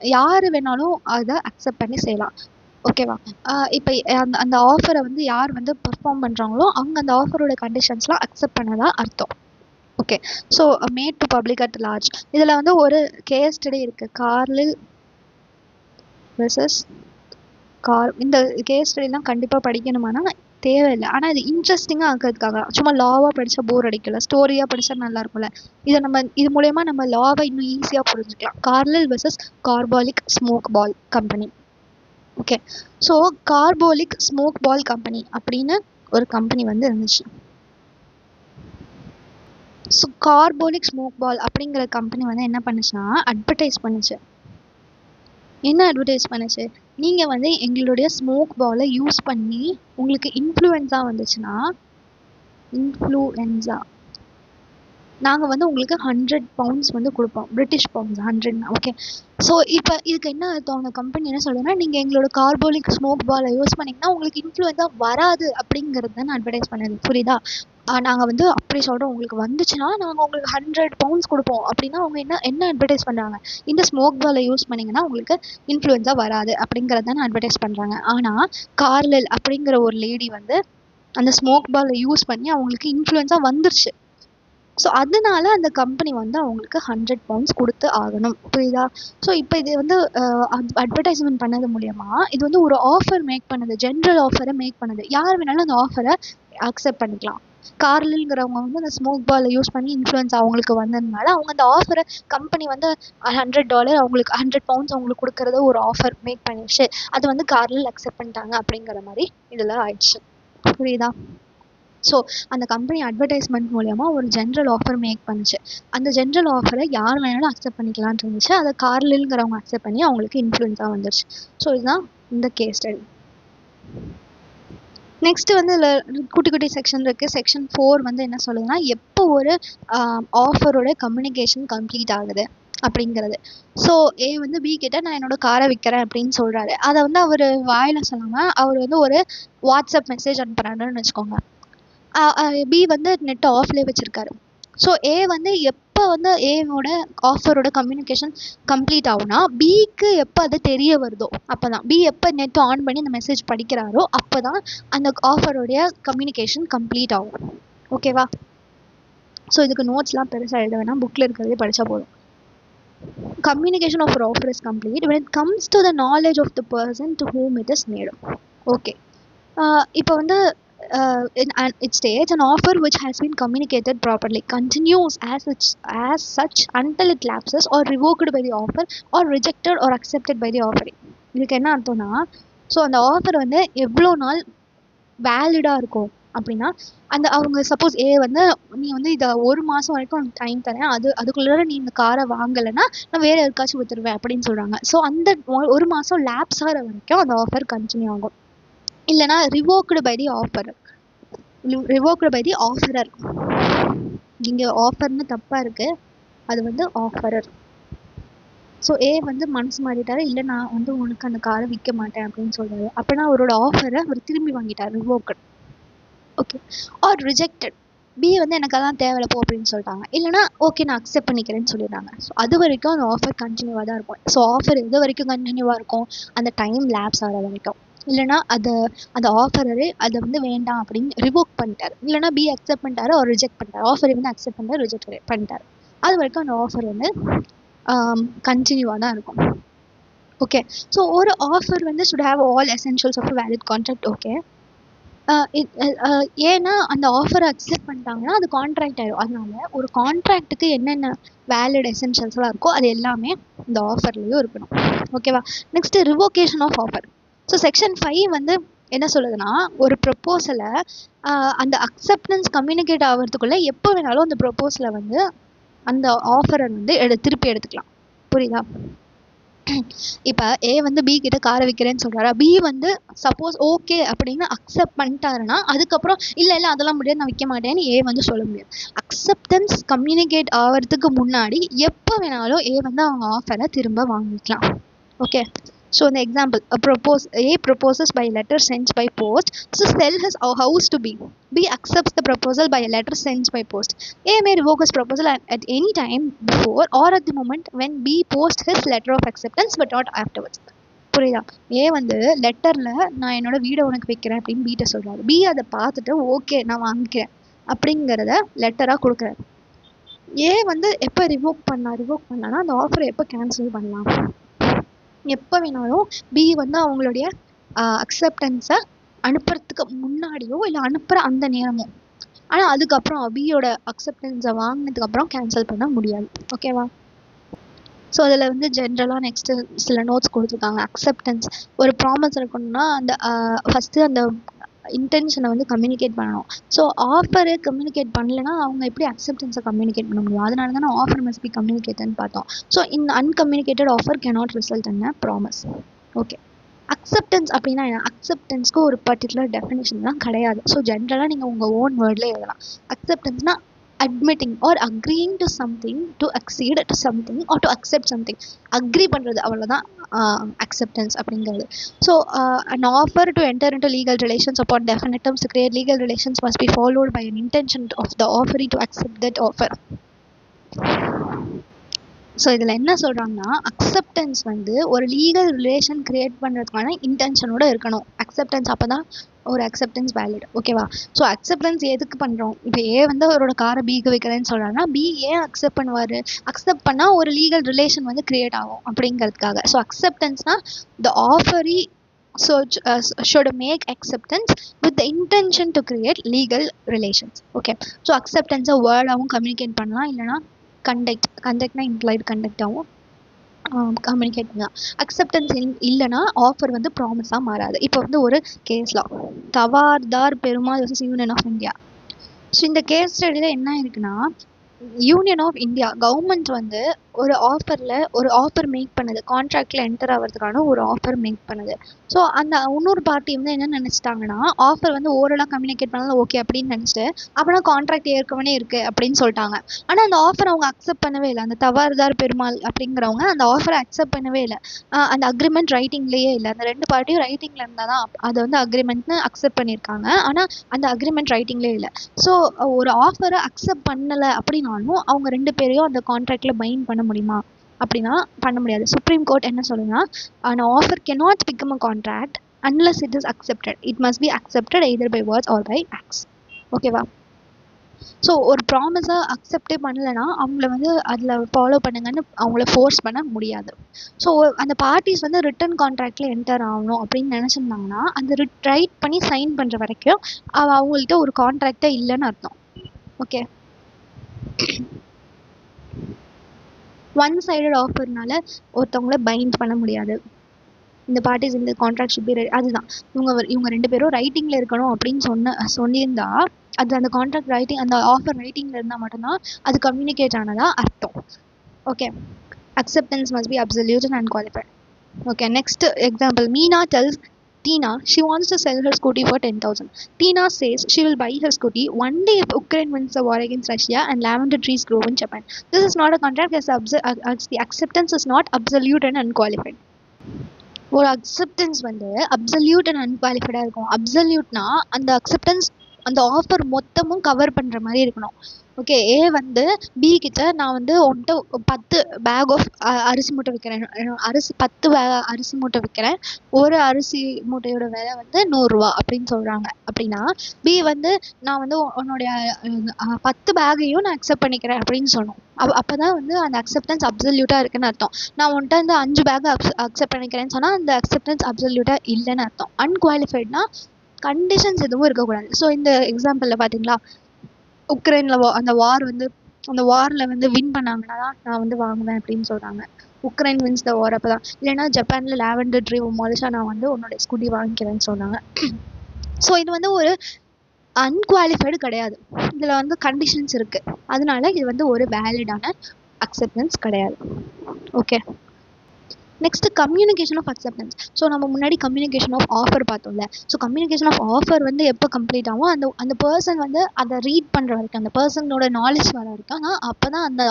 யார் வேணாலும் அதை அக்செப்ட் பண்ணி செய்யலாம். ஓகேவா? இப்போ அந்த ஆஃபரை வந்து யார் வந்து பர்ஃபார்ம் பண்ணுறாங்களோ அவங்க அந்த ஆஃபரோட கண்டிஷன்ஸ்லாம் அக்செப்ட் பண்ணதான் அர்த்தம். Okay. So made to public at large. இதில் வந்து ஒரு கேஸ் ஸ்டடி இருக்குது, கார்லில் வெர்சஸ் கார். இந்த கேஸ் ஸ்டடிலாம் கண்டிப்பாக படிக்கணுமானா தேவையில்லை, ஆனால் இது இன்ட்ரெஸ்டிங்காக ஆக்கிறதுக்காக. சும்மா லாவாக படித்தா போர் அடிக்கல, ஸ்டோரியாக படித்தா நல்லா இருக்கும்ல. இது மூலயமா நம்ம லாவை இன்னும் ஈஸியாக புரிஞ்சுக்கலாம். Carlill versus carbolic smoke ball company. Okay. So carbolic smoke ball company அப்படின்னு ஒரு கம்பெனி வந்து இருந்துச்சு. ஸோ கார்பாலிக் ஸ்மோக் பால் அப்படிங்கிற கம்பெனி வந்து என்ன பண்ணுச்சுன்னா அட்வர்டைஸ் பண்ணுச்சு. என்ன அட்வர்டைஸ் பண்ணுச்சு? நீங்கள் வந்து எங்களுடைய ஸ்மோக் பாலை யூஸ் பண்ணி உங்களுக்கு இன்ஃப்ளூயன்ஸா வந்துச்சுன்னா, நாங்கள் வந்து உங்களுக்கு 100 பவுண்ட்ஸ் வந்து கொடுப்போம், பிரிட்டிஷ் பவுண்ட்ஸ் 100. ஓகே. ஸோ இப்போ இதுக்கு என்ன அர்த்தம்? அந்த கம்பெனி என்ன சொல்லுதுன்னா, நீங்கள் எங்களோட கார்பாலிக் ஸ்மோக் பாலை யூஸ் பண்ணிங்கன்னா உங்களுக்கு இன்ஃப்ளூயன்ஸாக வராது அப்படிங்கிறது தான் அட்வர்டைஸ் பண்ணுது. புரியுதா? நாங்கள் வந்து அப்படி சொல்கிறோம், உங்களுக்கு வந்துச்சுன்னா நாங்கள் உங்களுக்கு 100 பவுண்ட்ஸ் கொடுப்போம் அப்படின்னா அவங்க என்ன அட்வர்டைஸ் பண்ணுறாங்க? இந்த ஸ்மோக் பாலை யூஸ் பண்ணிங்கன்னா உங்களுக்கு இன்ஃப்ளூயன்ஸாக வராது அப்படிங்கிறது தானே அட்வர்டைஸ் பண்ணுறாங்க. ஆனால் கார்லில் அப்படிங்கிற ஒரு லேடி வந்து அந்த ஸ்மோக் பாலை யூஸ் பண்ணி அவங்களுக்கு இன்ஃப்ளூயன்ஸாக வந்துருச்சு. ஸோ அதனால அந்த கம்பெனி வந்து அவங்களுக்கு 100 பவுண்ட்ஸ் கொடுத்து ஆகணும். புரியுதா? ஸோ இப்போ இது வந்து அட்வர்டைஸ்மெண்ட் பண்ணது மூலயமா இது வந்து ஒரு ஆஃபர் மேக் பண்ணுது, ஜென்ரல் ஆஃபரை மேக் பண்ணுது. யார் வேணாலும் அந்த ஆஃபரை அக்செப்ட் பண்ணிக்கலாம். கார்லில்ங்கிறவங்க வந்து அந்த ஸ்மோக் பாலை யூஸ் பண்ணி இன்ஃப்ளூயன்ஸ் அவங்களுக்கு வந்ததுனால அவங்க அந்த ஆஃபரை கம்பெனி வந்து $100 அவங்களுக்கு 100 பவுண்ட்ஸ் அவங்களுக்கு கொடுக்கறத ஒரு ஆஃபர் மேக் பண்ணிடுச்சு. அது வந்து கார்லில் அக்செப்ட் பண்ணிட்டாங்க அப்படிங்கிற மாதிரி இதில் ஆயிடுச்சு. புரியுதா? ஸோ அந்த கம்பெனி அட்வர்டைஸ்மெண்ட் மூலயமா ஒரு ஜென்ரல் ஆஃபர் மேக் பண்ணுச்சு. அந்த ஜென்ரல் ஆஃபரை யார் வேணாலும் அக்செப்ட் பண்ணிக்கலான்னு இருந்துச்சு. அதை கார்லில்ங்கிறவங்க அக்செப்ட் பண்ணி அவங்களுக்கு இன்ஃப்ளூயன்ஸாக வந்துருச்சு. ஸோ இதுதான் இந்த கேஸ் ஸ்டடி. நெக்ஸ்ட் வந்து இதில் குட்டி குட்டி செக்ஷன் இருக்குது. செக்ஷன் 4 வந்து என்ன சொல்லுதுன்னா, எப்போ ஒரு ஆஃபரோட கம்யூனிகேஷன் கம்ப்ளீட் ஆகுது அப்படிங்கிறது. ஸோ ஏ வந்து பி கிட்ட நான் என்னோட காரை விற்கிறேன் அப்படின்னு சொல்கிறாரு. அதை வந்து அவர் வாயில் சொல்லாமல் அவர் வந்து ஒரு வாட்ஸ்அப் மெசேஜ் அனுப்புகிறாருன்னு வச்சுக்கோங்க. பி வந்து நெட்டை ஆஃப்லேயே வச்சுருக்காரு. ஸோ ஏ வந்து எப்போ வந்து ஏவோட ஆஃபரோட கம்யூனிகேஷன் கம்ப்ளீட் ஆகுனா பிக்கு எப்போ அது தெரிய வருதோ அப்போ தான். பி எப்போ நெட் ஆன் பண்ணி அந்த மெசேஜ் படிக்கிறாரோ அப்போ தான் அந்த ஆஃபரோடைய கம்யூனிகேஷன் கம்ப்ளீட் ஆகும். ஓகேவா? ஸோ இதுக்கு நோட்ஸ்லாம் பெருசாக எழுத வேணாம், புக்கில் இருக்கிறதே படித்தா போதும். Communication of an offer is complete when it comes to the knowledge of the person to whom it is made. Okay. இப்போ வந்து it states an offer which has been communicated properly continues as such until it lapses or revoked by the offer or rejected or accepted by the offering. இதுக்கு என்ன அர்த்தம்னா, ஸோ அந்த ஆஃபர் வந்து எவ்வளோ நாள் வேலிடாக இருக்கும் அப்படின்னா, அந்த அவங்க சப்போஸ் ஏ வந்து நீ வந்து இதை 1 மாதம் வரைக்கும் உனக்கு டைம் தரேன், அதுக்குள்ளே நீ இந்த காரை வாங்கலைன்னா நான் வேறு யாருக்காச்சும் விற்றுருவேன் அப்படின்னு சொல்கிறாங்க. ஸோ அந்த 1 மாதம் லேப்ஸ் ஆகிற வரைக்கும் அந்த ஆஃபர் கண்டினியூ ஆகும். இல்லைனா revoked by the offer. Revoked by the offerer. இங்கே ஆஃபர்னு தப்பாக இருக்குது, அது வந்து ஆஃபரர். ஸோ ஏ வந்து மனசு மாறிட்டாரு, இல்லை நான் வந்து உனக்கு அந்த காரை விற்க மாட்டேன் அப்படின்னு சொல்கிறாரு. அப்படின்னா அவரோட ஆஃபரை அவர் திரும்பி வாங்கிட்டார், ரிவோக்கட். ஓகே. ஆர் ரிஜெக்டட், பி வந்து எனக்கு அதான் தேவையில்ல போ அப்படின்னு சொல்லிட்டாங்க. இல்லைனா ஓகே நான் அக்செப்ட் பண்ணிக்கிறேன்னு சொல்லிடுறாங்க. ஸோ அது வரைக்கும் அந்த ஆஃபர் கண்டினியூவாக தான் இருக்கும். ஸோ ஆஃபர் எது வரைக்கும் கண்டினியூவாக இருக்கும்? அந்த டைம் லேப்ஸ் ஆகிற வரைக்கும். இல்லைனா அந்த ஆஃபரரு அதை வந்து வேண்டாம் அப்படின்னு ரிவோக் பண்ணிட்டார். இல்லைனா பி அக்செப்ட் பண்ணிட்டாரு, அவர் ரிஜெக்ட் பண்ணிட்டார். ஆஃபரை வந்து அக்செப்ட் பண்ணிட்டார், ரிஜெக்ட் பண்ணிட்டார். அது வரைக்கும் அந்த ஆஃபர் வந்து கண்டினியூவாக தான் இருக்கும். ஓகே. ஸோ ஒரு ஆஃபர் வந்து should have all essentials of a valid contract. Okay. ஏன்னா அந்த ஆஃபரை அக்செப்ட் பண்ணிட்டாங்கன்னா அது கான்ட்ராக்ட் ஆகிடும். அதனால ஒரு கான்ட்ராக்டுக்கு என்னென்ன வேலிட் எசென்ஷியல்ஸ்லாம் இருக்கோ அது எல்லாமே இந்த ஆஃபர்லேயும் இருக்கணும். ஓகேவா? Next revocation of offer. So section 5 வந்து என்ன சொல்லுதுன்னா, ஒரு ப்ரொப்போசலை அந்த அக்செப்டன்ஸ் கம்யூனிகேட் ஆகிறதுக்குள்ளே எப்போ வேணாலும் அந்த ப்ரொப்போசலை வந்து அந்த ஆஃபரை வந்து திருப்பி எடுத்துக்கலாம். புரியுதா? இப்போ ஏ வந்து பி கிட்ட காரை விற்கிறேன்னு சொல்கிறாரா, பி வந்து சப்போஸ் ஓகே அப்படின்னு அக்செப்ட் பண்ணிட்டாருன்னா அதுக்கப்புறம் இல்லை இல்லை அதெல்லாம் முடியாது நான் விற்க மாட்டேன்னு ஏ வந்து சொல்ல முடியாது. அக்செப்டன்ஸ் கம்யூனிகேட் ஆகிறதுக்கு முன்னாடி எப்போ வேணாலும் ஏ வந்து அவங்க ஆஃபரை திரும்ப வாங்கிக்கலாம். ஓகே. ஸோ இந்த example, A proposes by letter sent by post to sell his house to B. B accepts the proposal by a letter sent by post. A may revoke his proposal at any time before or at the moment when B posts his letter of acceptance but not afterwards. புரியுதா? ஏ வந்து லெட்டரில் நான் என்னோட வீடை உனக்கு வைக்கிறேன் அப்படின்னு பீட்ட சொல்கிறாரு. பி அதை பார்த்துட்டு ஓகே நான் வாங்கிக்கிறேன் அப்படிங்கிறத லெட்டராக கொடுக்குறாரு. ஏ வந்து எப்போ ரிவோக் பண்ணான்னா அந்த ஆஃபரை எப்போ கேன்சல் பண்ணலாம்? எப்போ வேணாலும் பி வந்து அவங்களுடைய அக்செப்டன்ஸை அனுப்புறதுக்கு முன்னாடியோ இல்லை அனுப்புகிற அந்த நேரமோ. ஆனால் அதுக்கப்புறம் பியோட அக்செப்டன்ஸை வாங்கினதுக்கப்புறம் கேன்சல் பண்ண முடியாது. ஓகேவா? ஸோ அதில் வந்து ஜென்ரலாக நெக்ஸ்ட்டு சில நோட்ஸ் கொடுத்துருக்காங்க. அக்செப்டன்ஸ் ஒரு ப்ராமிஸ் இருக்கணும்னா அந்த ஃபஸ்ட்டு அந்த இன்டென்ஷனை வந்து கம்யூனிகேட் பண்ணணும். ஸோ ஆஃபரை கம்யூனிகேட் பண்ணலைன்னா அவங்க எப்படி அக்செப்டன்ஸை கம்யூனிகேட் பண்ண முடியும்? அதனால தான் நான் ஆஃபர் மஸ்ட் பி கம்யூனிகேட்டட்னு பார்த்தோம். ஸோ இந்த uncommunicated offer cannot result in a promise. Okay. Acceptance அப்படின்னா என்ன? அக்செப்டன்ஸ்க்கு ஒரு பர்டிகுலர் டெஃபினேஷன் தான் கிடையாது. ஸோ ஜென்ரலாக நீங்கள் உங்கள் ஓன் வேர்டில் எழுதலாம். அக்செப்டன்ஸ்னால் admitting or agreeing to something, to accede to something or to accept something. Agree பண்ணுறது, அவ்வளோதான் acceptance அப்படிங்கிறது. So an offer to enter into legal relations upon definite terms to create legal relations must be followed by an intention of the offeree to accept that offer. So இதில் என்ன சொல்கிறாங்கன்னா, அக்செப்டன்ஸ் வந்து ஒரு லீகல் ரிலேஷன் க்ரியேட் பண்ணுறதுக்கான இன்டென்ஷனோடு இருக்கணும். அக்செப்டன்ஸ் அப்போ தான் ஒரு அக்செப்டன்ஸ் வேலிட். ஓகேவா? ஸோ அக்செப்டன்ஸ் எதுக்கு பண்ணுறோம்? இப்போ ஏ வந்து அவரோட காரை பிக்கு வைக்கிறேன்னு சொல்கிறாங்கன்னா பி ஏன் அக்செப்ட் பண்ணுவார்? அக்செப்ட் பண்ணால் ஒரு லீகல் ரிலேஷன் வந்து க்ரியேட் ஆகும் அப்படிங்கிறதுக்காக. ஸோ அக்செப்டன்ஸ்னால் the offeree should make acceptance with the intention to create legal relations. Okay. So acceptance a word ஆகவும் கம்யூனிகேட் பண்ணலாம், இல்லைனா கண்டக்ட்னா இம்ப்ளாய்டு கண்டக்டாகவும் கம்யூனிகேட் பண்ணலாம். அக்செப்டன்ஸ் இல்லைனா ஆஃபர் வந்து ப்ராமிஸாக மாறாது. இப்போ வந்து ஒரு கேஸ்லாம் Tavardar Perumal versus Union of India. So இந்த கேஸ் ஸ்டடியில் என்ன இருக்குன்னா, யூனியன் ஆஃப் இந்தியா கவர்மெண்ட் வந்து ஒரு ஆஃபர் மேக் பண்ணுது, கான்ட்ராக்டில் என்டர் ஆகிறதுக்கான ஒரு ஆஃபர் மேக் பண்ணுது. ஸோ அந்த இன்னொரு பார்ட்டி வந்து என்ன நினச்சிட்டாங்கன்னா, ஆஃபர் வந்து ஓரலாக கம்யூனிகேட் பண்ணாலும் ஓகே அப்படின்னு நினச்சிட்டு அப்படின்னா கான்ட்ராக்ட் ஏற்கனவே இருக்குது அப்படின்னு சொல்லிட்டாங்க. ஆனால் அந்த ஆஃபர் அவங்க அக்செப்ட் பண்ணவே இல்லை. அந்த தவார்தார் பெருமாள் அப்படிங்கிறவங்க அந்த ஆஃபரை அக்செப்ட் பண்ணவே இல்லை. அந்த அக்ரிமெண்ட் ரைட்டிங்லேயே இல்லை. அந்த ரெண்டு பார்ட்டியும் ரைட்டிங்கில் இருந்தால் தான் அதை வந்து அக்ரிமெண்ட்னு அக்செப்ட் பண்ணியிருக்காங்க. ஆனால் அந்த அக்ரிமெண்ட் ரைட்டிங்லேயே இல்லை. ஸோ ஒரு ஆஃபரை அக்செப்ட் பண்ணலை அப்படின்னாலும் அவங்க ரெண்டு பேரையும் அந்த கான்ட்ராக்டில் பைண்ட் பண்ண முடியுமா அப்படின்னா பண்ண முடியாது. சுப்ரீம் கோர்ட் என்ன சொல்லுன்னா, an offer cannot become a contract unless it is accepted. It must be accepted either by words or by acts. ஓகேவா? ஸோ ஒரு ப்ராமிஸை அக்செப்டே பண்ணலைன்னா அவங்கள வந்து அதில் ஃபாலோ பண்ணுங்கன்னு அவங்கள ஃபோர்ஸ் பண்ண முடியாது. ஸோ அந்த பார்ட்டிஸ் வந்து ரிட்டன் கான்ட்ராக்டில் என்டர் ஆகணும் அப்படின்னு நினச்சிருந்தாங்கன்னா அந்த ரைட் பண்ணி சைன் பண்ணுற வரைக்கும் அவங்கள்ட்ட ஒரு கான்ட்ராக்டே இல்லைன்னு அர்த்தம். ஓகே. ஒன் சைடட் ஆஃபர்னால ஒருத்தவங்கள பைண்ட் பண்ண முடியாது. இந்த பார்ட்டிஸ் இந்த கான்ட்ராக்ட் ஷுட் பி அதுதான் இவங்க ரெண்டு பேரும் ரைட்டிங்கில் இருக்கணும் அப்படின்னு சொல்லியிருந்தா அது அந்த கான்ட்ராக்ட் ரைட்டிங் அந்த ஆஃபர் ரைட்டிங்கில் இருந்தால் மட்டும்தான் அது கம்யூனிகேட் ஆனதாக அர்த்தம். Okay. Acceptance must be absolute and unqualified. Okay. Next example, Meena tells Tina, she wants to sell her scooty for 10,000. Tina says she will buy her scooty one day if Ukraine wins the war against Russia and lavender trees grow in Japan. This is not a contract as the acceptance is not absolute and unqualified. ஒரு அக்செப்டன்ஸ் வந்து அப்சல்யூட் அண்ட் அன்குவாலிஃபைடாக இருக்கும். அப்சல்யூட்னா அந்த அக்செப்டன்ஸ் அந்த ஆஃபர் மொத்தமும் கவர் பண்ணுற மாதிரி இருக்கணும். ஓகே, ஏ வந்து பி கிட்ட நான் வந்து உன்கிட்ட 10 பேக் ஆஃப் அரிசி மூட்டை விற்கிறேன், 10 அரிசி மூட்டை விற்கிறேன், ஒரு அரிசி மூட்டையோட விலை வந்து 100 ரூபா அப்படின்னு சொல்கிறாங்க. அப்படின்னா பி வந்து நான் வந்து உன்னுடைய 10 பேக்கையும் நான் அக்செப்ட் பண்ணிக்கிறேன் அப்படின்னு சொன்னோம். அப்போ தான் வந்து அந்த அக்செப்டன்ஸ் அப்சல்யூட்டாக இருக்குன்னு அர்த்தம். நான் உன்கிட்ட இந்த 5 பேக்கை அக்செப்ட் பண்ணிக்கிறேன்னு சொன்னால் அந்த அக்செப்டன்ஸ் அப்சல்யூட்டாக இல்லைன்னு அர்த்தம். அன்குவாலிஃபைட்னா கண்டிஷன்ஸ் எதுவும் இருக்கக்கூடாது. ஸோ இந்த எக்ஸாம்பிளில் பார்த்தீங்களா, உக்ரைனில் அந்த வாரில் வந்து வின் பண்ணாங்கன்னா தான் நான் வந்து வாங்குவேன் அப்படின்னு சொல்கிறாங்க. உக்ரைன் வின்ஸ் த வார் அப்போ தான். இல்லைன்னா ஜப்பானில் லாவெண்டர் ட்ரீ முளைச்சா நான் வந்து உன்னோட ஸ்கூட்டி வாங்கிக்கிறேன்னு சொன்னாங்க. ஸோ இது வந்து ஒரு அன்குவாலிஃபைடு கிடையாது. இதில் வந்து கண்டிஷன்ஸ் இருக்குது. அதனால இது வந்து ஒரு வேலிடான அக்செப்டன்ஸ் கிடையாது. Okay, next communication of acceptance. So நம்ம முன்னாடி கம்யூனிகேஷன் ஆஃப் ஆஃபர் பார்த்தோம்ல. ஸோ கம்யூனிகேஷன் ஆஃப் ஆஃபர் வந்து எப்போ கம்ப்ளீட் ஆகும், அந்த பர்சன் வந்து அதை ரீட் பண்ணுற வரைக்கும், அந்த பர்சனோட நாலேஜ் வர வரைக்கும் அப்போ தான் அந்த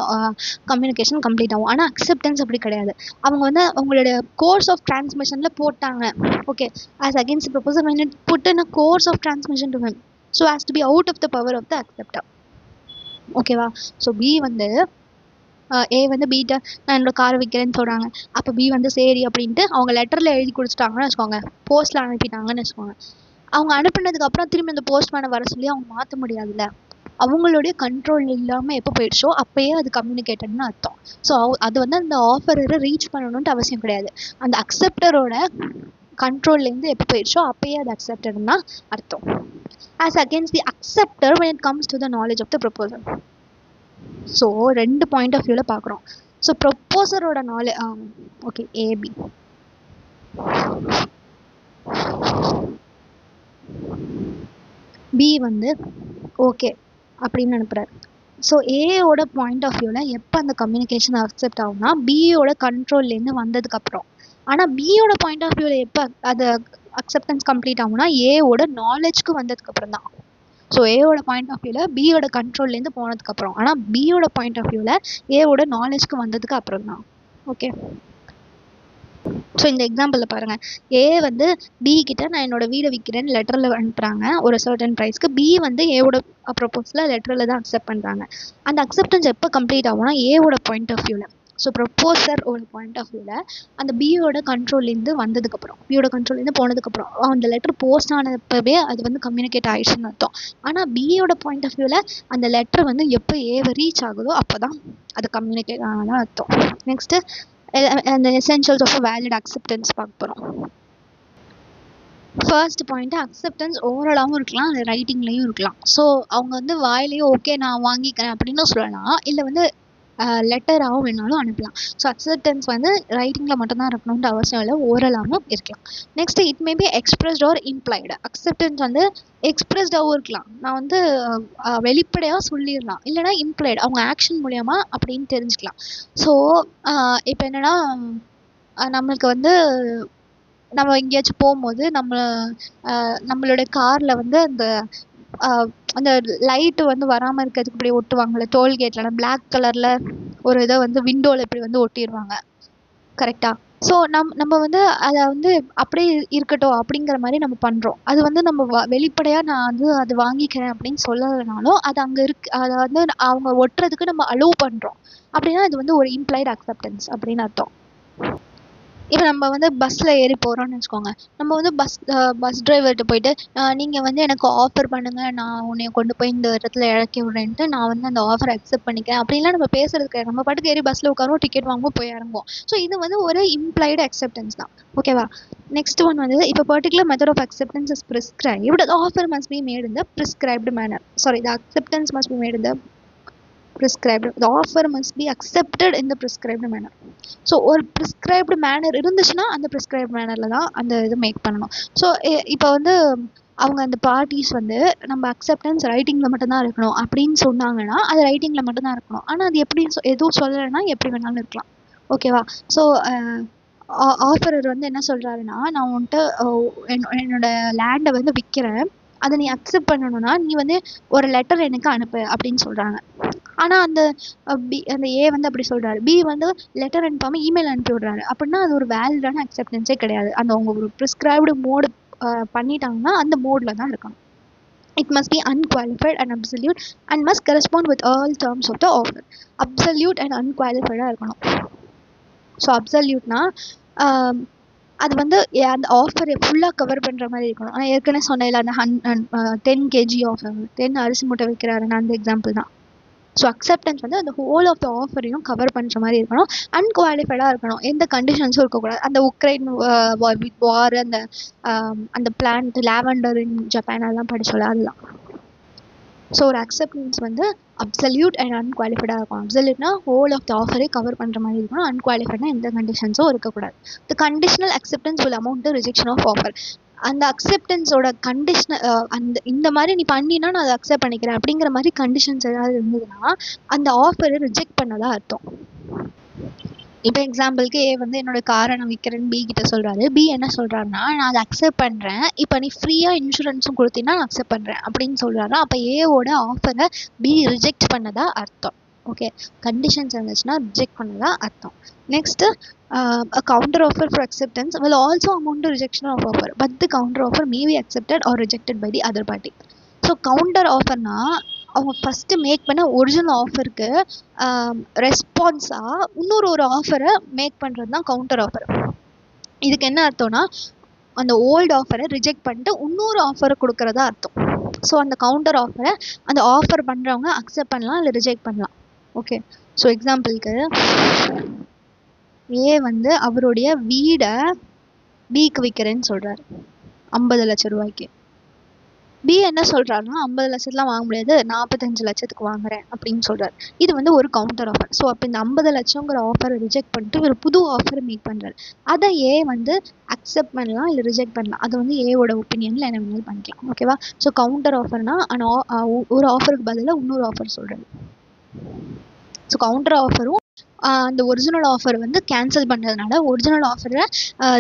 கம்யூனிகேஷன் கம்ப்ளீட் ஆகும். ஆனால் அக்செப்டன்ஸ் அப்படி கிடையாது. அவங்க வந்து அவங்களோட கோர்ஸ் ஆஃப் டிரான்ஸ்மிஷனில் போட்டாங்க. Okay, as against proposal when it put in a course of transmission to him so as to be out of the power of the acceptor. ஓகேவா? ஸோ பி வந்து ஏ வந்து பீட்ட நான் என்னோட காரை விற்கிறேன்னு சொல்கிறாங்க. அப்போ பி வந்து சரி அப்படின்ட்டு அவங்க லெட்டரில் எழுதி கொடுத்துட்டாங்கன்னு வச்சுக்கோங்க, போஸ்ட்டில் அனுப்பிட்டாங்கன்னு வச்சுக்கோங்க. அவங்க அனுப்பினதுக்கப்புறம் திரும்பி அந்த போஸ்ட்மேனை வர சொல்லி அவங்க மாற்ற முடியாதுல்ல. அவங்களுடைய கண்ட்ரோல் இல்லாமல் எப்போ போயிடுச்சோ அப்போயே அது கம்யூனிகேட்டட்னு அர்த்தம். ஸோ அது வந்து அந்த ஆஃபரை ரீச் பண்ணணுன்ட்டு அவசியம் கிடையாது. அந்த அக்செப்டரோட கண்ட்ரோல்லேருந்து எப்போ போயிடுச்சோ அப்போயே அது அக்செப்டட்னு தான் அர்த்தம். As against the acceptor when it comes to the knowledge of the proposal. So 2 point of வியூவில் பார்க்குறோம். ஸோ ப்ரொப்போசரோட ஓகே, ஏபி பி வந்து ஓகே அப்படின்னு அனுப்புகிறார். ஸோ ஏயோட பாயிண்ட் ஆஃப் வியூவில் எப்போ அந்த கம்யூனிகேஷன் அக்செப்ட் ஆகும்னா பியோட கண்ட்ரோல்லேருந்து வந்ததுக்கப்புறம். ஆனால் பியோட பாயிண்ட் ஆஃப் வியூவில் எப்போ அது அக்செப்டன்ஸ் கம்ப்ளீட் ஆகும்னா ஏவோட நாலேஜ்க்கு வந்ததுக்கப்புறம் தான். ஸோ ஏவோட பாயிண்ட் ஆஃப் வியூவில் பியோட கண்ட்ரோல்லேருந்து போனதுக்கப்புறம். ஆனால் பியோட பாயிண்ட் ஆஃப் வியூவில் ஏவோட நாலேஜ்க்கு வந்ததுக்கு அப்புறம் தான். ஓகே, ஸோ இந்த எக்ஸாம்பிளில் பாருங்கள், ஏ வந்து பி கிட்ட நான் என்னோட வீடை விற்கிறேன்னு லெட்டரில் அனுப்புகிறாங்க ஒரு சர்டன் ப்ரைஸ்க்கு. பி வந்து ஏவோட ப்ரொப்போஸில் லெட்டரில் தான் அக்செப்ட் பண்ணுறாங்க. அந்த அக்செப்டன்ஸ் எப்போ கம்ப்ளீட் ஆகும்னா ஏவோட பாயிண்ட் ஆஃப் வியூவில். ஸோ ப்ரொப்போசர் ஒரு பாயிண்ட் ஆஃப் வியூவில் அந்த பியோட கண்ட்ரோல்லேருந்து வந்ததுக்கப்புறம், பியோட கண்ட்ரோல்லேருந்து போனதுக்கப்புறம் அந்த லெட்டர் போஸ்ட் ஆனப்பவே அது வந்து கம்யூனிகேட் ஆயிடுச்சுன்னு அர்த்தம். ஆனால் பியோட பாயிண்ட் ஆஃப் வியூவில் அந்த லெட்டர் வந்து எப்போ ஏவை ரீச் ஆகுதோ அப்போ தான் அது கம்யூனிகேட் ஆனதான் அர்த்தம். நெக்ஸ்ட்டு அந்த எசென்ஷியல்ஸ் ஆஃப் வேலிட் அக்செப்டன்ஸ் பார்க்க போகிறோம். ஃபர்ஸ்ட் பாயிண்ட்டு, அக்செப்டன்ஸ் ஓரலாகவும் இருக்கலாம், அது ரைட்டிங்லேயும் இருக்கலாம். ஸோ அவங்க வந்து வாயிலையும் ஓகே நான் வாங்கிக்கிறேன் அப்படின்னு சொல்லலாம், இல்லை வந்து லெட்டராகவும் வேணாலும் அனுப்பலாம். ஸோ அக்செப்டன்ஸ் வந்து ரைட்டிங்கில் மட்டும்தான் இருக்கணும்னு அவசியம் இல்லை, ஓரலாகவும் இருக்கலாம். Next it may be expressed or implied. Acceptance வந்து எக்ஸ்பிரஸ்டாகவும் இருக்கலாம், நான் வந்து வெளிப்படையாக சொல்லிடலாம், இல்லைனா இம்ப்ளைடு அவங்க ஆக்ஷன் மூலயமா அப்படின்னு தெரிஞ்சுக்கலாம். ஸோ இப்போ என்னென்னா நம்மளுக்கு வந்து நம்ம எங்கேயாச்சும் போகும்போது நம்மளோட காரில் வந்து அந்த லைட்டு வந்து வராமல் இருக்கிறதுக்கு இப்படி ஒட்டுவாங்கள்ல டோல்கேட்டில், பிளாக் கலரில் ஒரு இதை வந்து விண்டோவில் இப்படி வந்து ஒட்டிடுவாங்க, கரெக்டாக? ஸோ நம்ம வந்து அதை வந்து அப்படியே இருக்கட்டும் அப்படிங்கிற மாதிரி நம்ம பண்ணுறோம். அது வந்து நம்ம வெளிப்படையாக நான் வந்து அது வாங்கிக்கிறேன் அப்படின்னு சொல்லலைனாலும் அது அங்கே அதை வந்து அவங்க ஒட்டுறதுக்கு நம்ம அலோவ் பண்ணுறோம். அப்படின்னா இது வந்து ஒரு இம்ப்ளைடு அக்செப்டன்ஸ் அப்படின்னு அர்த்தம். இப்போ நம்ம வந்து பஸ்ஸில் ஏறி போகிறோம்னு வச்சுக்கோங்க, நம்ம வந்து பஸ் டிரைவர்கிட்ட போயிட்டு நீங்கள் வந்து எனக்கு ஆஃபர் பண்ணுங்கள், நான் உன்னை கொண்டு போய் இந்த இடத்துல இறக்கி விட்றேன்ட்டு நான் வந்து அந்த ஆஃபரை அக்செப்ட் பண்ணிக்கிறேன் அப்படின்லாம் நம்ம பேசுறதுக்கு நம்ம பாட்டுக்கு ஏறி பஸ்ஸில் உட்காருவோம், டிக்கெட் வாங்குவோம், போய் இறங்குவோம். ஸோ இது வந்து ஒரு இம்ப்ளைடு அக்செப்டன்ஸ் தான். ஓகேவா? நெக்ஸ்ட் ஒன் வந்து இப்போ particular method of acceptance is prescribed. The offer must be made in the prescribed manner. Sorry, the acceptance must be made in the prescribed. The offer must be accepted in the prescribed manner. So ஒரு ப்ரிஸ்கிரைப்டு மேனர் இருந்துச்சுன்னா அந்த ப்ரிஸ்கிரைப்ட் மேனரில் தான் அந்த இது மேக் பண்ணணும். ஸோ இப்போ வந்து அவங்க அந்த பார்ட்டிஸ் வந்து நம்ம அக்செப்டன்ஸ் ரைட்டிங்கில் மட்டும்தான் இருக்கணும் அப்படின்னு சொன்னாங்கன்னா அது ரைட்டிங்கில் மட்டும்தான் இருக்கணும். ஆனால் அது எப்படி எதுவும் சொல்லலைன்னா எப்படி வேணாலும் இருக்கலாம். ஓகேவா? ஸோ ஆஃபரர் வந்து என்ன சொல்கிறாருன்னா, நான் உன்கிட்ட என்னோட லேண்டை வந்து விற்கிறேன், அதை நீ அக்செப்ட் பண்ணணும்னா நீ வந்து ஒரு லெட்டர் எனக்கு அனுப்பு அப்படின்னு சொல்கிறாங்க. ஆனால் அந்த ஏ வந்து அப்படி சொல்கிறாரு. பி வந்து லெட்டர் அனுப்பாமல் இமெயில் அனுப்பி விடுறாரு. அப்படின்னா அது ஒரு வேலிடான அக்செப்டன்ஸே கிடையாது. அந்த அவங்க ஒரு ப்ரிஸ்கிரைப்டு மோடு பண்ணிட்டாங்கன்னா அந்த மோடில் தான் இருக்கணும். It must be unqualified and absolute and must correspond with all terms of the offer. Absolute and unqualified இருக்கணும். ஸோ அப்சல்யூட்னா அது வந்து அந்த ஆஃபரை ஃபுல்லாக கவர் பண்ணுற மாதிரி இருக்கணும். ஆனால் ஏற்கனவே சொன்னேன் அந்த 10 kg ஆஃபர், 10 அரிசி மூட்டை விற்கிறாருன்னு அந்த எக்ஸாம்பிள் தான். ஸோ அக்செப்டன்ஸ் வந்து அந்த ஹோல் ஆஃப் த ஆஃபரையும் கவர் பண்ணுற மாதிரி இருக்கணும். அன்குவாலிஃபைடாக இருக்கணும், எந்த கண்டிஷன்ஸும் இருக்கக்கூடாது. அந்த உக்ரைன் வார், அந்த பிளான்ட் லாவெண்டர் இன் ஜப்பான் அதெல்லாம் படிச்சோல அதுதான். ஸோ ஒரு அக்செப்டன்ஸ் வந்து அப்சல்யூட் அண்ட் அன்குவாலிஃபைடாக இருக்கும். அப்சல்யூட்னா ஹோல் ஆஃப் த ஆஃபரே கவர் பண்ணுற மாதிரி இருக்கணும். அன்குவாலிஃபைட்னா எந்த கண்டிஷன்ஸும் இருக்கக்கூடாது. The conditional acceptance will amount to rejection of offer. அந்த அக்செப்டன்ஸோட கண்டிஷனல் இந்த மாதிரி நீ பண்ணினா நான் அதை அக்செப்ட் பண்ணிக்கிறேன் அப்படிங்கிற மாதிரி கண்டிஷன்ஸ் ஏதாவது இருந்ததுன்னா அந்த ஆஃபரை ரிஜெக்ட் பண்ணதான் அர்த்தம். இப்போ எக்ஸாம்பிளுக்கு ஏ வந்து என்னோட காரை நான் விற்கிறேன்னு பி கிட்ட சொல்கிறாரு. பி என்ன சொல்கிறாருன்னா, நான் அதை அக்செப்ட் பண்ணுறேன், இப்போ நீ ஃப்ரீயாக இன்சூரன்ஸும் கொடுத்தீங்கன்னா நான் அக்செப்ட் பண்ணுறேன் அப்படின்னு சொல்கிறாரு. அப்போ ஏவோட ஆஃபரை பி ரிஜெக்ட் பண்ணதா அர்த்தம். ஓகே, கண்டிஷன்ஸ் இருந்துச்சுன்னா ரிஜெக்ட் பண்ணதா அர்த்தம். Next a counter offer for acceptance will also amount to rejection of offer, but the counter offer may be accepted or rejected by the other party. So counter ஆஃபர்னா அவங்க ஃபஸ்ட்டு மேக் பண்ண ஒரிஜினல் ஆஃபருக்கு ரெஸ்பான்ஸாக இன்னொரு ஆஃபரை மேக் பண்ணுறது தான் கவுண்டர் ஆஃபர். இதுக்கு என்ன அர்த்தம்னா, அந்த ஓல்டு ஆஃபரை ரிஜெக்ட் பண்ணிட்டு இன்னொரு ஆஃபரை கொடுக்குறதா அர்த்தம். ஸோ அந்த கவுண்டர் ஆஃபரை அந்த ஆஃபர் பண்ணுறவங்க அக்செப்ட் பண்ணலாம் இல்லை ரிஜெக்ட் பண்ணலாம். ஓகே, ஸோ எக்ஸாம்பிளுக்கு ஏ வந்து அவருடைய வீடை பிக்கு விற்கிறேன்னு சொல்கிறார் 50 லட்சம் ரூபாய்க்கு. பி என்ன சொல்கிறாருன்னா, 50 லட்சத்துலாம் வாங்க முடியாது, 45 லட்சத்துக்கு வாங்குறேன் அப்படின்னு சொல்கிறார். இது வந்து ஒரு கவுண்டர் ஆஃபர். ஸோ அப்போ இந்த 50 லட்சங்கிற ஆஃபரை ரிஜெக்ட் பண்ணிட்டு ஒரு புது ஆஃபரை மேக் பண்ணுறாரு. அதை ஏ வந்து அக்செப்ட் பண்ணலாம் இல்லை ரிஜெக்ட் பண்ணலாம். அதை வந்து ஏவோட ஒப்பீனியனில் என்ன வேணாலும் பண்ணிக்கலாம். ஓகேவா? ஸோ கவுண்டர் ஆஃபர்னா ஒரு ஆஃபருக்கு பதிலாக இன்னொரு ஆஃபர் சொல்கிறது. ஸோ கவுண்டர் ஆஃபரும் அந்த ஒரிஜினல் ஆஃபர் வந்து கேன்சல் பண்ணுறதுனால ஒரிஜினல் ஆஃபரை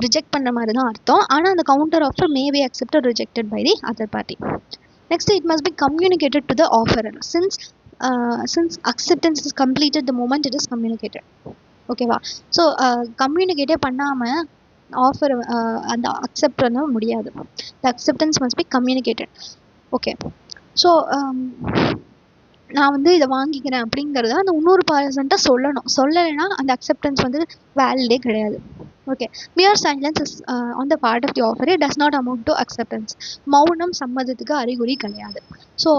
ரிஜெக்ட் பண்ணுற மாதிரி தான் அர்த்தம். ஆனால் அந்த counter offer may be accepted rejected by the other party. Next, it must be communicated to the offeror since acceptance is completed the moment it is communicated. ஓகேவா? ஸோ கம்யூனிகேட்டே பண்ணாமல் ஆஃபர் அந்த அக்செப்ட் பண்ண முடியாது. The acceptance must be communicated. Okay, so நான் வந்து இதை வாங்கிக்கிறேன் அப்படிங்கிறத அந்த இன்னொரு பர்சன்ட்டை சொல்லணும். சொல்லலைன்னா அந்த அக்செப்டன்ஸ் வந்து வேலிடே கிடையாது. Okay, mere silence is on the part of the offer it does not amount to acceptance. மௌனம் சம்மதத்துக்கு அறிகுறி கிடையாது. ஸோ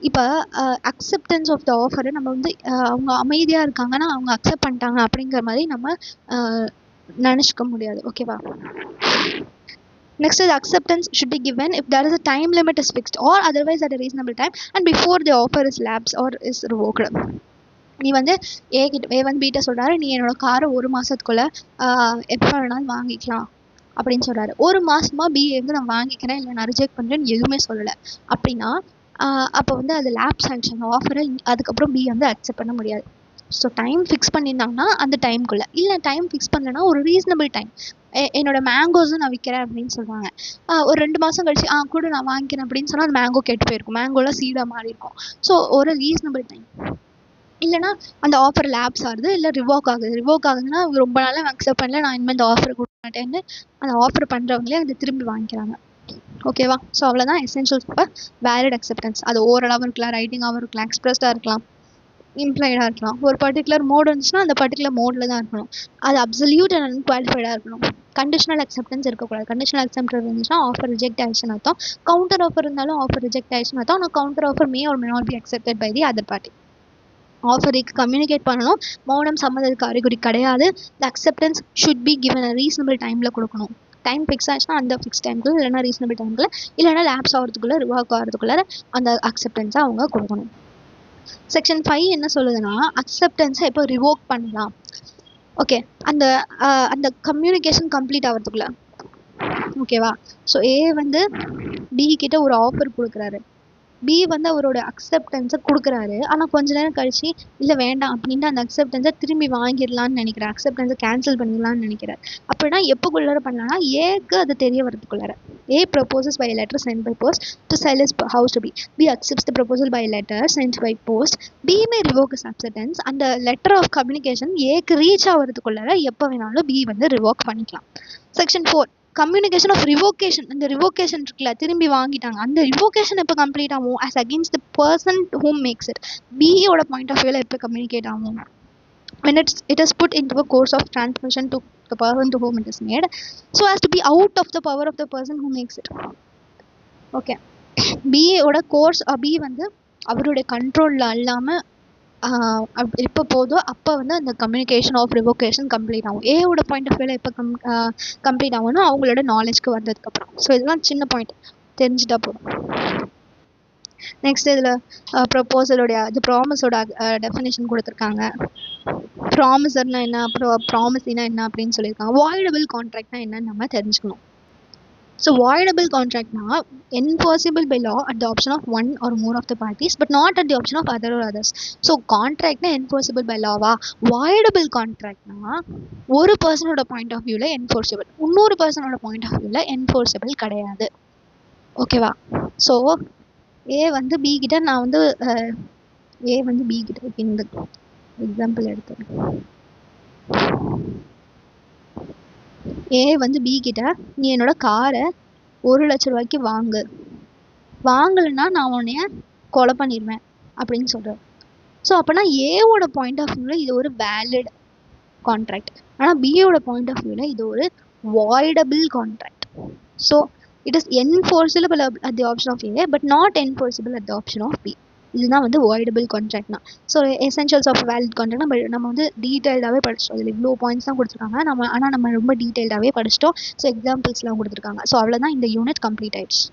இப்போ அக்செப்டன்ஸ் ஆஃப் த ஆஃபரை நம்ம வந்து அவங்க அமைதியாக இருக்காங்கன்னா அவங்க அக்செப்ட் பண்ணிட்டாங்க அப்படிங்கிற மாதிரி நம்ம நினச்சிக்க முடியாது. ஓகேவா? Next is acceptance should be given if there is a time limit is fixed or otherwise at a reasonable time and before the offer is lapsed or is revoked. நீ வந்து ஏ வந்து பீட்ட சொல்கிறாரு, நீ என்னோட காரை 1 மாதத்துக்குள்ளே எப்போ வேணாலும் வாங்கிக்கலாம் அப்படின்னு சொல்கிறாரு. 1 மாதமா பி வந்து நான் வாங்கிக்கிறேன் இல்லை நான் ரிஜெக்ட் பண்ணுறேன்னு எதுவுமே சொல்லலை அப்படின்னா அப்போ வந்து அது லேப்ஸ் ஆகிடுச்சு அந்த ஆஃபரை. அதுக்கப்புறம் பி வந்து அக்செப்ட் பண்ண முடியாது. ஸோ டைம் ஃபிக்ஸ் பண்ணியிருந்தாங்கன்னா அந்த டைம்குள்ளே, இல்லை டைம் ஃபிக்ஸ் பண்ணலைன்னா ஒரு ரீசனபிள் டைம். என்னோட மேங்கோஸும் நான் விற்கிறேன் அப்படின்னு சொல்லுவாங்க. ஒரு 2 மாதம் கழிச்சு கூட நான் வாங்கிக்கிறேன் அப்படின்னு சொன்னால் அந்த மேங்கோ கெட்டு போயிருக்கும், மேங்கோலாம் சீடாக மாறி இருக்கும். ஸோ ஒரு ரீசனபிள் டைம். இல்லைனா அந்த ஆஃபர் லேப்ஸ் ஆகுது இல்லை ரிவோக் ஆகுதுன்னா ரொம்ப நாளாக அக்செப்ட் பண்ணல, நான் இனிமேல் இந்த ஆஃபர் கொடுக்க மாட்டேன்னு அந்த ஆஃபர் பண்ணுறவங்களே அதை திரும்பி வாங்கிக்கிறாங்க. ஓகேவா? ஸோ அவ்வளோதான் எசென்ஷியல்ஸ் ஃபார் வேலிட் அக்செப்டன்ஸ். அது ஓரலாகவும் இருக்கலாம், ரைட்டிங்காகவும் இருக்கலாம், எக்ஸ்பிரஸ்டாக இருக்கலாம், இம்ப்ளாய்டாக இருக்கலாம். ஒரு பர்டிகுலர் மோட் இருந்துச்சுன்னா அந்த பர்டிகுலர் மோடில் தான் இருக்கணும். அது அப்சல்யூட் அண்ட் அன்குவாலிஃபைடாக இருக்கணும். கண்டிஷனல் அக்செப்டன்ஸ் இருக்கக்கூடாது. கண்டிஷனல் அக்செப்டன்ஸ் இருந்துச்சுன்னா ஆஃபர் ரிஜெக்ட் ஆயிடுச்சுன்னு அர்த்தம். கவுண்டர் ஆஃபர் இருந்தாலும் ஆஃபர் ரிஜெக்ட் ஆயிடுச்சுன்னு அர்த்தம். ஆனால் counter offer may or may not be accepted by the other party. ஆஃபருக்கு கம்யூனிகேட் பண்ணணும், மௌனம் சம்மதத்துக்கு அறிகுறி கிடையாது. The acceptance should be given a reasonable டைமில் கொடுக்கணும். டைம் ஃபிக்ஸ் ஆச்சுன்னா அந்த ஃபிக்ஸ் டைமுக்குள்ள, இல்லைனா ரீசனபிள் டைமுக்குள்ள, இல்லைனா லேப்ஸ் ஆகிறதுக்குள்ளே ரிவாக் ஆகிறதுக்குள்ளே அந்த அக்செப்டன்ஸை அவங்க கொடுக்கணும். செக்ஷன் 5 என்ன சொல்லுதுன்னா, அக்செப்டன்ஸை எப்போ ரிவோக் பண்ணலாம். ஓகே, அந்த கம்யூனிகேஷன் கம்ப்ளீட் ஆகிறதுக்குள்ள. ஓகேவா? ஸோ ஏ வந்து பி கிட்ட ஒரு ஆஃபர் கொடுக்குறாரு. பி வந்து அவரோட அக்செப்டன்ஸை கொடுக்குறாரு. ஆனால் கொஞ்ச நேரம் கழிச்சு இல்லை வேண்டாம் அப்படின்ட்டு அந்த அக்செப்டன்ஸை திரும்பி வாங்கிடலான்னு நினைக்கிறார். அக்செப்டன்ஸை கேன்சல் பண்ணிடலான்னு நினைக்கிறார். அப்படின்னா எப்போக்குள்ளார பண்ணலாம்னா ஏக்கு அது தெரிய வரதுக்குள்ளார A proposes by a letter sent by post to sell his house to B. B accepts the proposal by letter sent by post. B may revoke his acceptance. அந்த letter of communication ஏக்கு ரீச் ஆகிறதுக்குள்ளார எப்போ வேணாலும் B வந்து ரிவோக் பண்ணிக்கலாம். Section 4 communication of revocation. இந்த ரிவோகேஷன் இருக்குல்ல, திரும்பி வாங்கிட்டாங்க, அந்த ரிவோகேஷன் எப்போ கம்ப்ளீட் ஆகும்? as against the person whom makes it. பியோட பாயிண்ட் ஆஃப் வியூவில் எப்போ கம்யூனிகேட் ஆகும்? when it is put into a course of transmission to the person to whom it is made, so as to be out of the power of the person who makes it. Okay, பியோட கோர்ஸ் பி வந்து அவருடைய கண்ட்ரோலில் இல்லாமல் எப்போ போதோ அப்போ வந்து அந்த கம்யூனிகேஷன் ஆஃப் ரிவோகேஷன் கம்ப்ளீட் ஆகும். ஏவோட பாயிண்ட் ஆஃப் வியூவில் எப்போ கம்ப்ளீட் ஆகும்னா அவங்களோட நாலேஜ்க்கு வந்ததுக்கப்புறம். ஸோ இதெல்லாம் சின்ன பாயிண்ட் தெரிஞ்சுட்டா போதும். நெக்ஸ்ட் இதில் ப்ரொப்போசலோடைய இது ப்ராமிஸோட டெஃபினேஷன் கொடுத்துருக்காங்க. ப்ராமிசர்னா என்ன, அப்புறம் ப்ராமிஸினா என்ன அப்படின்னு சொல்லியிருக்காங்க. வாய்டபிள் கான்ட்ராக்ட்னா என்னன்னு நம்ம தெரிஞ்சுக்கணும். So voidable contractனா enforceable by law at the option of one or more of the parties but not at the option of other or others. So கான்ட்ராக்ட்னா enforceable by lawவா, voidable contractனா ஒரு பர்சனோட பாயிண்ட் ஆஃப் வியூவில் enforceable, இன்னொரு பர்சனோட பாயிண்ட் ஆஃப் வியூவில் enforceable கிடையாது. ஓகேவா? ஸோ ஏ வந்து பி கிட்ட நான் வந்து ஏ வந்து பி கிட்ட இந்த எக்ஸாம்பிள் எடுத்துறேன். ஏ வந்து பி கிட்ட நீ என்னோட காரை 1,00,000 ரூபாய்க்கு வாங்கலைன்னா நான் உன்னைய கொலை பண்ணிடுவேன் அப்படின்னு சொல்கிறேன். ஸோ அப்போனா ஏவோட பாயிண்ட் ஆஃப் வியூவில் இது ஒரு வேலிட் கான்ட்ராக்ட், ஆனால் பியோட பாயிண்ட் ஆஃப் வியூவில் இது ஒரு voidable contract. So it is enforceable at the option of A but not enforceable at the option of B. இதுதான் வந்து வாய்டபிள் கான்ட்ராக்ட்னா. ஸோ எசென்ஷியல்ஸ் ஆஃப் வேலிட் கான்ட்ராக்ட்னா நம்ம வந்து டீட்டெயில்டாகவே படிச்சிட்டோம். இதில் இவ்வளோ பாயிண்ட்ஸ் தான் கொடுத்துருக்காங்க, ஆனால் நம்ம ரொம்ப டீட்டெயில்டாகவே படிச்சிட்டோம். ஸோ எக்ஸாம்பிள்ஸ்லாம் கொடுத்துருக்காங்க. ஸோ அவ்வளோதான், இந்த யூனிட் கம்ப்ளீட் ஆயிடுச்சு.